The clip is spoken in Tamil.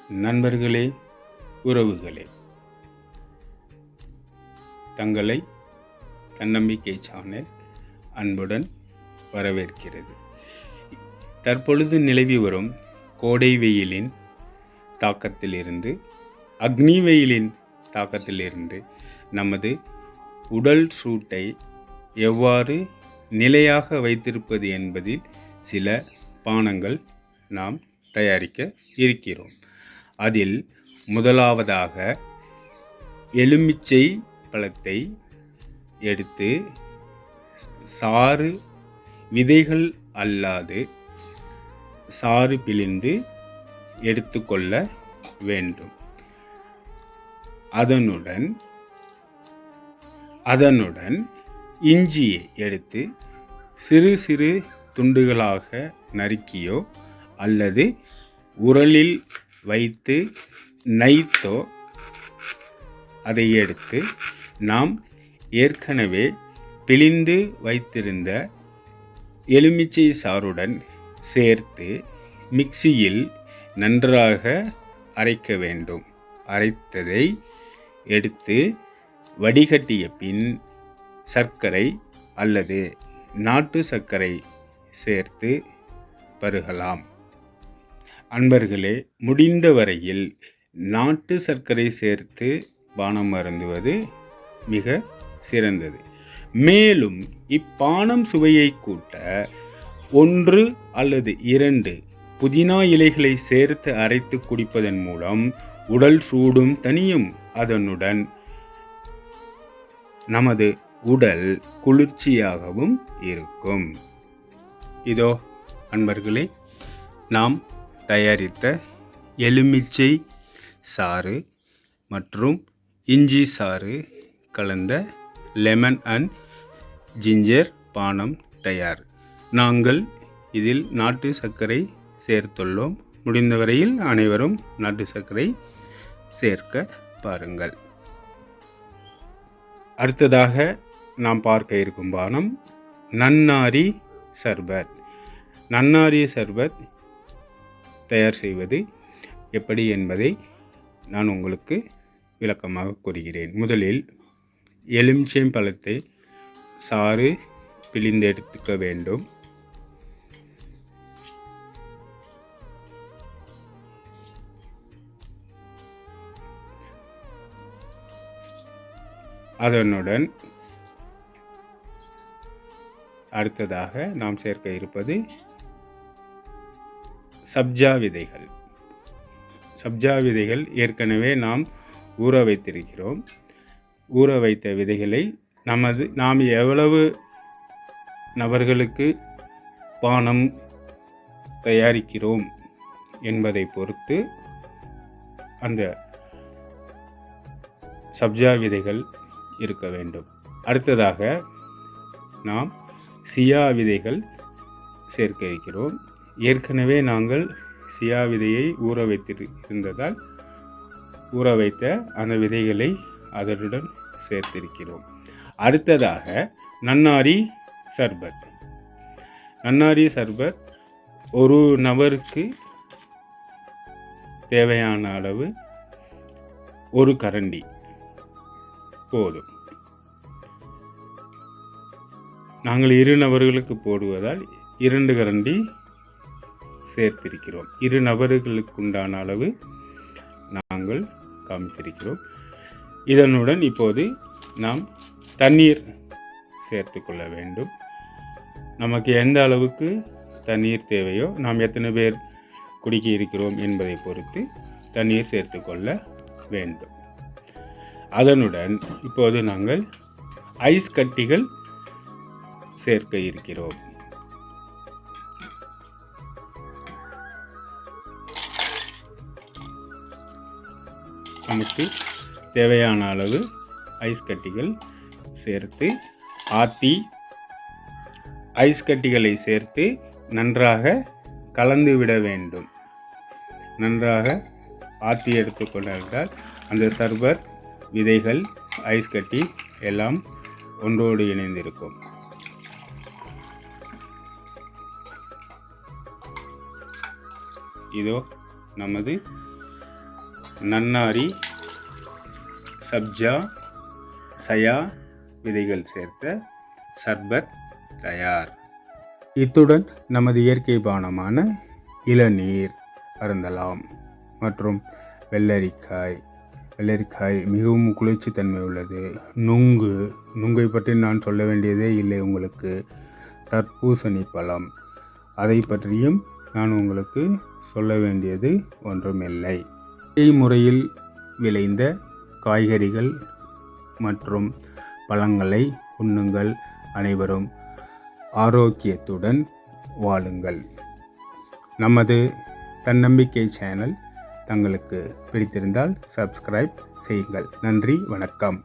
நண்பர்களே, உறவுகளே, தங்களை தன்னம்பிக்கை சேனல் அன்புடன் வரவேற்கிறது. தற்பொழுது நிலவி வரும் கோடை வெயிலின் தாக்கத்திலிருந்து, அக்னி வெயிலின் தாக்கத்திலிருந்து நமது உடல் சூட்டை எவ்வாறு நிலையாக வைத்திருப்பது என்பதில் சில பானங்கள் நாம் தயாரிக்க இருக்கிறோம். அதில் முதலாவதாக எலுமிச்சை பழத்தை எடுத்து சாறு, விதைகள் அல்லாது சாறு பிழிந்து எடுத்துக்கொள்ள வேண்டும். அதனுடன் இஞ்சியை எடுத்து சிறு சிறு துண்டுகளாக நறுக்கியோ அல்லது உரலில் வைத்து நைத்தோ அதை எடுத்து நாம் ஏற்கனவே பிழிந்து வைத்திருந்த எலுமிச்சை சாறுடன் சேர்த்து மிக்சியில் நன்றாக அரைக்க வேண்டும். அரைத்ததை எடுத்து வடிகட்டிய பின் சர்க்கரை அல்லது நாட்டு சர்க்கரை சேர்த்து பருகலாம். அன்பர்களே, முடிந்த வரையில் நாட்டு சர்க்கரை சேர்த்து பானம் அருந்துவது மிக சிறந்தது. மேலும் இப்பானம் சுவையை கூட்ட 1 அல்லது 2 புதினா இலைகளை சேர்த்து அரைத்து குடிப்பதன் மூலம் உடல் சூடும் தணியும். அதனுடன் நமது உடல் குளிர்ச்சியாகவும் இருக்கும். இதோ அன்பர்களே, நாம் தயாரித்த எலுமிச்சை சாறு மற்றும் இஞ்சி சாறு கலந்த லெமன் அண்ட் ஜிஞ்சர் பானம் தயார். நாங்கள் இதில் நாட்டு சர்க்கரை சேர்த்துள்ளோம். முடிந்தவரையில் அனைவரும் நாட்டு சர்க்கரை சேர்க்க பாருங்கள். அடுத்ததாக நாம் பார்க்க இருக்கும் பானம் நன்னாரி சர்பத். நன்னாரி சர்பத் தயார் செய்வது எப்படி என்பதை நான் உங்களுக்கு விளக்கமாக கூறுகிறேன். முதலில் எலுமிச்சை பழத்தை சாறு பிழிந்து எடுத்துக்க வேண்டும். அதனுடன் அடுத்ததாக நாம் சேர்க்க இருப்பது சப்ஜா விதைகள். சப்ஜா விதைகள் ஏற்கனவே நாம் ஊற வைத்திருக்கிறோம். ஊற வைத்த விதைகளை நாம் எவ்வளவு நபர்களுக்கு பானம் தயாரிக்கிறோம் என்பதை பொறுத்து அந்த சப்ஜா விதைகள் இருக்க வேண்டும். அடுத்ததாக நாம் சியா விதைகள் சேர்க்க இருக்கிறோம். ஏற்கனவே நாங்கள் சியா விதையை ஊற வைத்திருந்ததால் ஊற வைத்த அந்த விதைகளை அதனுடன் சேர்த்திருக்கிறோம். அடுத்ததாக நன்னாரி சர்பத். நன்னாரி சர்பத் ஒரு நபருக்கு தேவையான அளவு 1 கரண்டி போதும். நாங்கள் 2 நபர்களுக்கு போடுவதால் 2 கரண்டி சேர்த்திருக்கிறோம். 2 நபர்களுக்கு உண்டான அளவு நாங்கள் காமித்திருக்கிறோம். இதனுடன் இப்போது நாம் தண்ணீர் சேர்த்து கொள்ள வேண்டும். நமக்கு எந்த அளவுக்கு தண்ணீர் தேவையோ, நாம் எத்தனை பேர் குடிக்க இருக்கிறோம் என்பதை பொறுத்து தண்ணீர் சேர்த்து கொள்ள வேண்டும். அதனுடன் இப்போது நாங்கள் ஐஸ் கட்டிகள் சேர்க்க இருக்கிறோம். நமக்கு தேவையான அளவு ஐஸ் கட்டிகள் சேர்த்து ஆற்றி ஐஸ் கட்டிகளை சேர்த்து நன்றாக கலந்து விட வேண்டும். நன்றாக ஆற்றி எடுத்துக்கொண்டால் அந்த சர்பத், விதைகள், ஐஸ் கட்டி எல்லாம் ஒன்றோடு இணைந்திருக்கும். இதோ நமது நன்னாரி, சப்ஜா, சயா விதைகள் சேர்த்த சர்பத் தயார். இத்துடன் நமது இயற்கை பானமான இளநீர் அருந்தலாம். மற்றும் வெள்ளரிக்காய் மிகவும் குளிர்ச்சி தன்மை உள்ளது. நுங்கை பற்றி நான் சொல்ல வேண்டியதே இல்லை உங்களுக்கு. தர்பூசணி பழம், அதை பற்றியும் நான் உங்களுக்கு சொல்ல வேண்டியது ஒன்றுமில்லை. முறையில் விளைந்த காய்கறிகள் மற்றும் பழங்களை உண்ணுங்கள். அனைவரும் ஆரோக்கியத்துடன் வாழுங்கள். நமது தன்னம்பிக்கை சேனல் தங்களுக்கு பிடித்திருந்தால் சப்ஸ்கிரைப் செய்யுங்கள். நன்றி, வணக்கம்.